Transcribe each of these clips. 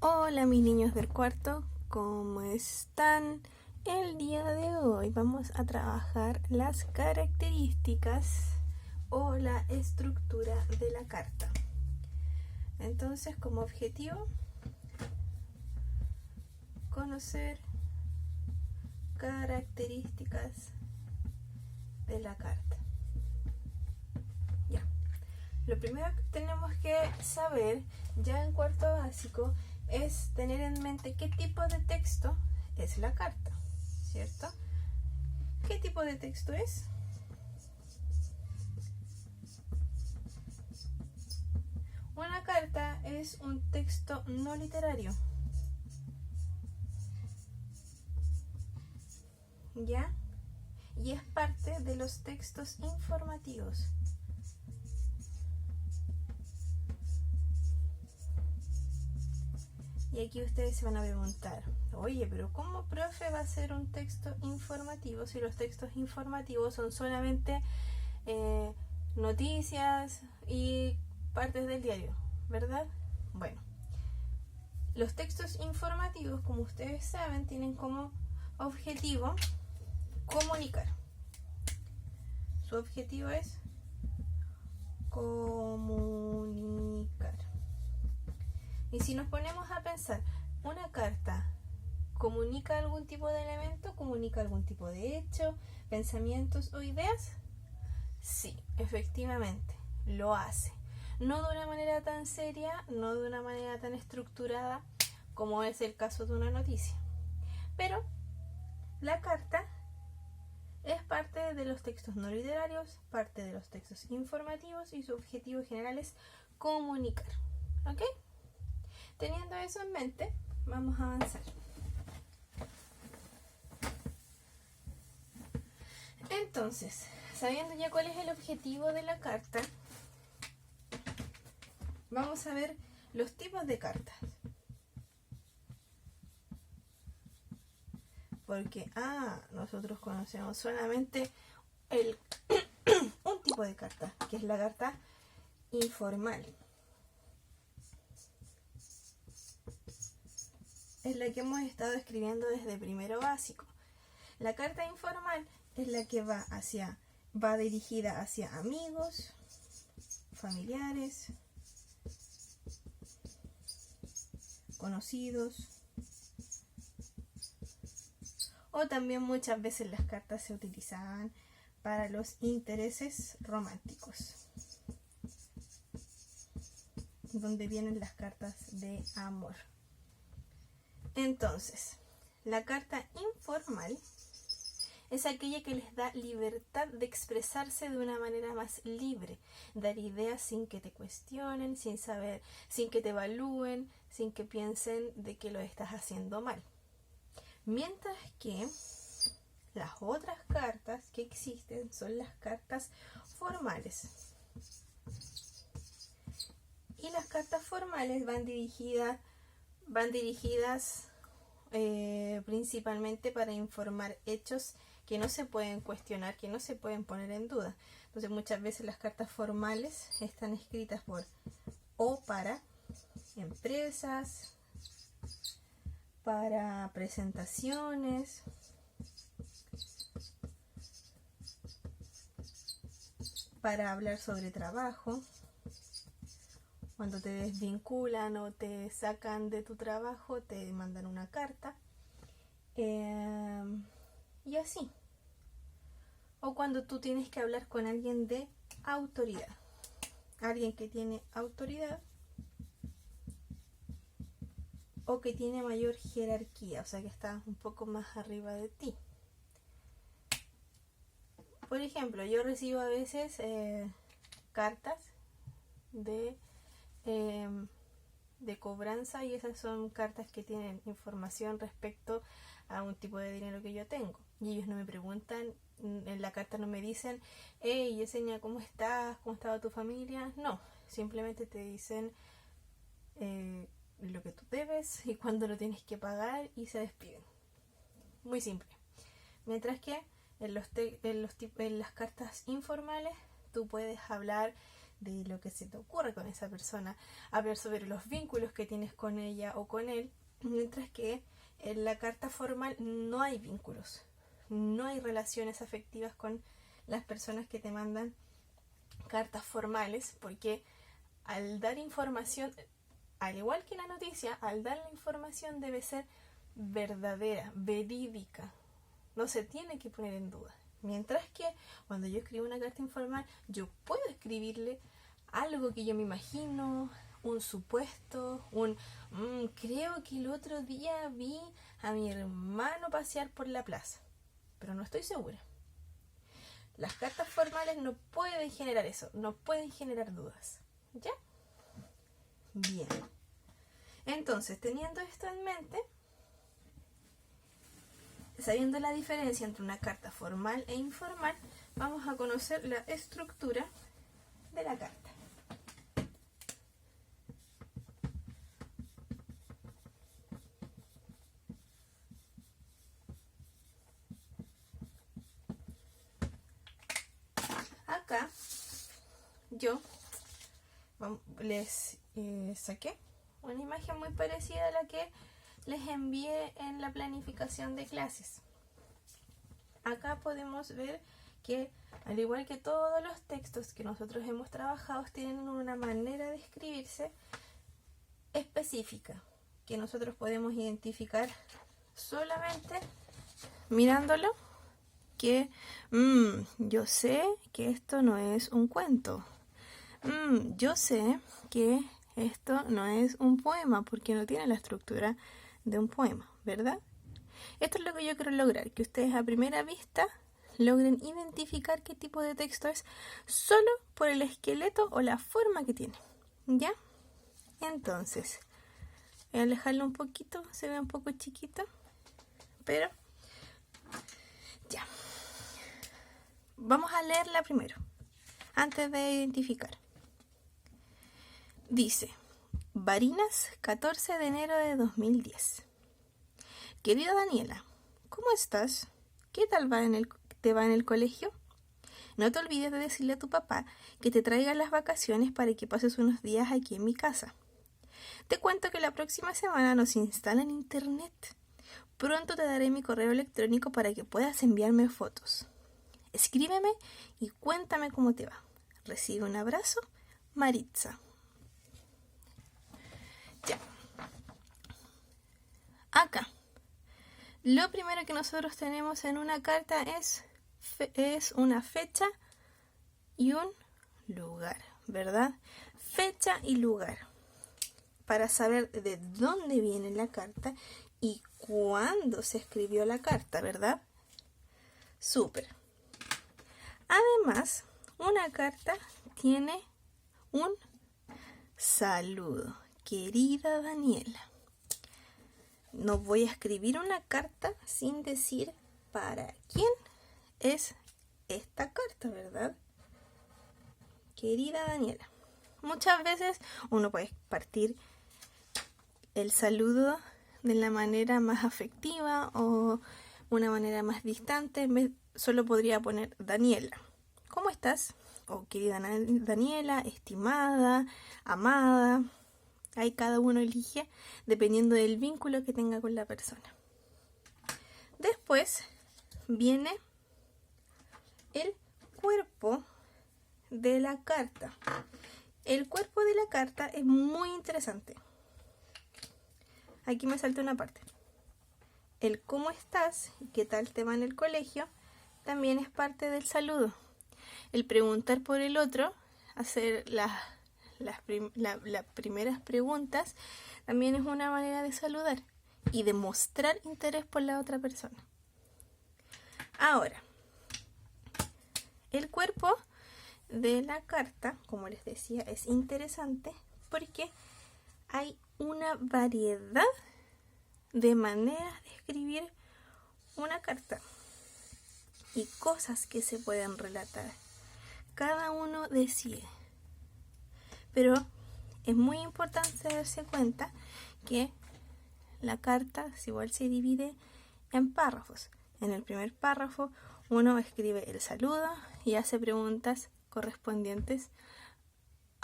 Hola mis niños del cuarto, ¿cómo están? El día de hoy vamos a trabajar las características o la estructura de la carta. Entonces, como objetivo, conocer características de la carta. Ya. Lo primero que tenemos que saber ya en cuarto básico es tener en mente qué tipo de texto es la carta, ¿cierto? ¿Qué tipo de texto es? Una carta es un texto no literario, ¿ya? Y es parte de los textos informativos. Y aquí ustedes se van a preguntar, oye, pero ¿cómo, profe, va a ser un texto informativo si los textos informativos son solamente noticias y partes del diario, ¿verdad? Bueno, los textos informativos, como ustedes saben, tienen como objetivo comunicar. Su objetivo es comunicar. Y si nos ponemos a pensar, ¿una carta comunica algún tipo de elemento? ¿Comunica algún tipo de hecho, pensamientos o ideas? Sí, efectivamente, lo hace. No de una manera tan seria, no de una manera tan estructurada como es el caso de una noticia. Pero la carta es parte de los textos no literarios, parte de los textos informativos y su objetivo general es comunicar. ¿Ok? Teniendo eso en mente, vamos a avanzar. Entonces, sabiendo ya cuál es el objetivo de la carta, vamos a ver los tipos de cartas. Porque, nosotros conocemos solamente un tipo de carta, que es la carta informal. Es la que hemos estado escribiendo desde primero básico. La carta informal es la que va dirigida hacia amigos, familiares, conocidos, o también muchas veces las cartas se utilizaban para los intereses románticos, donde vienen las cartas de amor. Entonces, la carta informal es aquella que les da libertad de expresarse de una manera más libre, dar ideas sin que te cuestionen, sin que te evalúen, sin que piensen de que lo estás haciendo mal. Mientras que las otras cartas que existen son las cartas formales. Y las cartas formales van dirigidas principalmente para informar hechos que no se pueden cuestionar, que no se pueden poner en duda. Entonces muchas veces las cartas formales están escritas para empresas, para presentaciones, para hablar sobre trabajo, cuando te desvinculan o te sacan de tu trabajo, te mandan una carta. Y así. O cuando tú tienes que hablar con alguien de autoridad. Alguien que tiene autoridad o que tiene mayor jerarquía, o sea que está un poco más arriba de ti. Por ejemplo, yo recibo a veces cartas de cobranza, y esas son cartas que tienen información respecto a un tipo de dinero que yo tengo, y ellos no me preguntan, en la carta no me dicen, hey Yesenia, ¿cómo estás? ¿Cómo estaba tu familia? No, simplemente te dicen lo que tú debes y cuándo lo tienes que pagar, y se despiden. Muy simple. Mientras que en las cartas informales tú puedes hablar de lo que se te ocurre con esa persona, hablar sobre los vínculos que tienes con ella o con él, mientras que en la carta formal no hay vínculos, no hay relaciones afectivas con las personas que te mandan cartas formales, porque al dar información, al igual que la noticia, al dar la información debe ser verdadera, verídica, no se tiene que poner en duda. Mientras que cuando yo escribo una carta informal, yo puedo escribirle algo que yo me imagino, un supuesto, creo que el otro día vi a mi hermano pasear por la plaza, pero no estoy segura. Las cartas formales no pueden generar eso, no pueden generar dudas. ¿Ya? Bien. Entonces, teniendo esto en mente, sabiendo la diferencia entre una carta formal e informal, vamos a conocer la estructura de la carta. Acá yo les saqué una imagen muy parecida a la que les envié en la planificación de clases. Acá podemos ver que, al igual que todos los textos que nosotros hemos trabajado, tienen una manera de escribirse específica, que nosotros podemos identificar solamente mirándolo, que yo sé que esto no es un cuento. Yo sé que esto no es un poema, porque no tiene la estructura de un poema, ¿verdad? Esto es lo que yo quiero lograr, que ustedes a primera vista logren identificar qué tipo de texto es solo por el esqueleto o la forma que tiene, ¿ya? Entonces, voy a alejarlo un poquito, se ve un poco chiquito, pero ya. Vamos a leerla primero, antes de identificar. Dice, Barinas, 14 de enero de 2010. Querida Daniela, ¿cómo estás? ¿Qué tal te va en el colegio? No te olvides de decirle a tu papá que te traiga las vacaciones para que pases unos días aquí en mi casa. Te cuento que la próxima semana nos instalan internet. Pronto te daré mi correo electrónico para que puedas enviarme fotos. Escríbeme y cuéntame cómo te va. Recibe un abrazo, Maritza. Ya. Acá. Lo primero que nosotros tenemos en una carta es una fecha y un lugar, ¿verdad? Fecha y lugar. Para saber de dónde viene la carta y cuándo se escribió la carta, ¿verdad? Súper. Además, una carta tiene un saludo. Querida Daniela. No voy a escribir una carta sin decir para quién es esta carta, ¿verdad? Querida Daniela. Muchas veces uno puede partir el saludo de la manera más afectiva o una manera más distante. Solo podría poner Daniela. ¿Cómo estás? O querida Daniela, estimada, amada. Ahí cada uno elige dependiendo del vínculo que tenga con la persona. Después viene el cuerpo de la carta. El cuerpo de la carta es muy interesante. Aquí me salta una parte. El cómo estás y qué tal te va en el colegio también es parte del saludo. El preguntar por el otro, hacer las primeras preguntas, también es una manera de saludar y de mostrar interés por la otra persona. Ahora, el cuerpo de la carta, como les decía, es interesante porque hay una variedad de maneras de escribir una carta y cosas que se pueden relatar. Cada uno decide. Pero es muy importante darse cuenta que la carta igual se divide en párrafos. En el primer párrafo uno escribe el saludo y hace preguntas correspondientes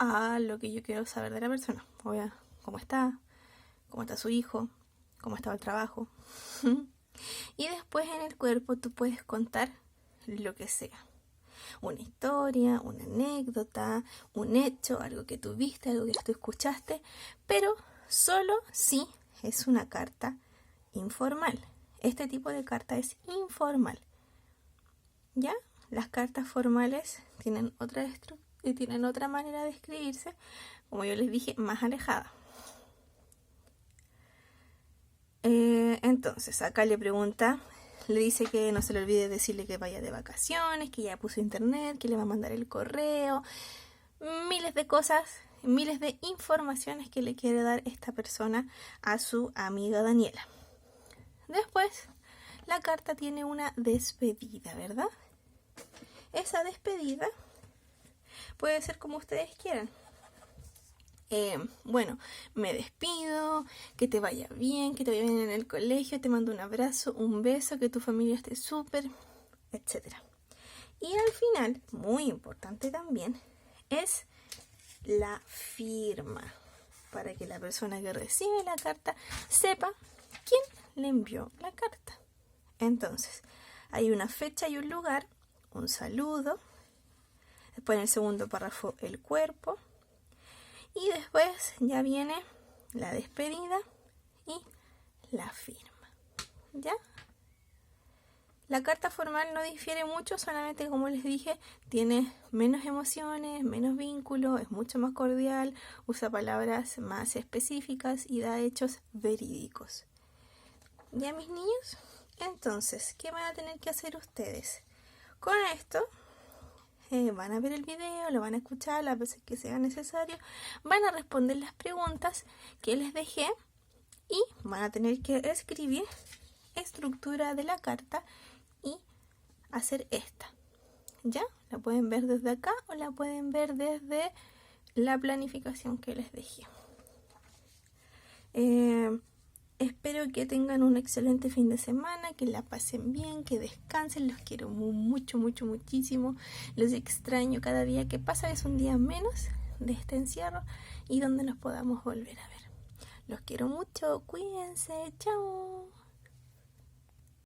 a lo que yo quiero saber de la persona. Cómo está su hijo, cómo estaba el trabajo. Y después en el cuerpo tú puedes contar lo que sea. Una historia, una anécdota, un hecho, algo que tú viste, algo que tú escuchaste, pero solo si es una carta informal. Este tipo de carta es informal. ¿Ya? Las cartas formales tienen otra manera de escribirse, como yo les dije, más alejada. Entonces, acá le dice que no se le olvide decirle que vaya de vacaciones, que ya puso internet, que le va a mandar el correo, miles de cosas, miles de informaciones que le quiere dar esta persona a su amiga Daniela. Después, la carta tiene una despedida, ¿verdad? Esa despedida puede ser como ustedes quieran. Bueno, me despido, que te vaya bien en el colegio, te mando un abrazo, un beso, que tu familia esté súper, etc. Y al final, muy importante también, es la firma, para que la persona que recibe la carta sepa quién le envió la carta. Entonces, hay una fecha y un lugar, un saludo, después en el segundo párrafo el cuerpo, y después ya viene la despedida y la firma. ¿Ya? La carta formal no difiere mucho, solamente como les dije, tiene menos emociones, menos vínculo, es mucho más cordial, usa palabras más específicas y da hechos verídicos. ¿Ya, mis niños? Entonces, ¿qué van a tener que hacer ustedes? Con esto van a ver el video, lo van a escuchar las veces que sea necesario, van a responder las preguntas que les dejé y van a tener que escribir estructura de la carta y hacer esta. ¿Ya? La pueden ver desde acá o la pueden ver desde la planificación que les dejé. Espero que tengan un excelente fin de semana, que la pasen bien, que descansen. Los quiero mucho, mucho, muchísimo. Los extraño. Cada día que pasa es un día menos de este encierro y donde nos podamos volver a ver. Los quiero mucho. Cuídense. Chao.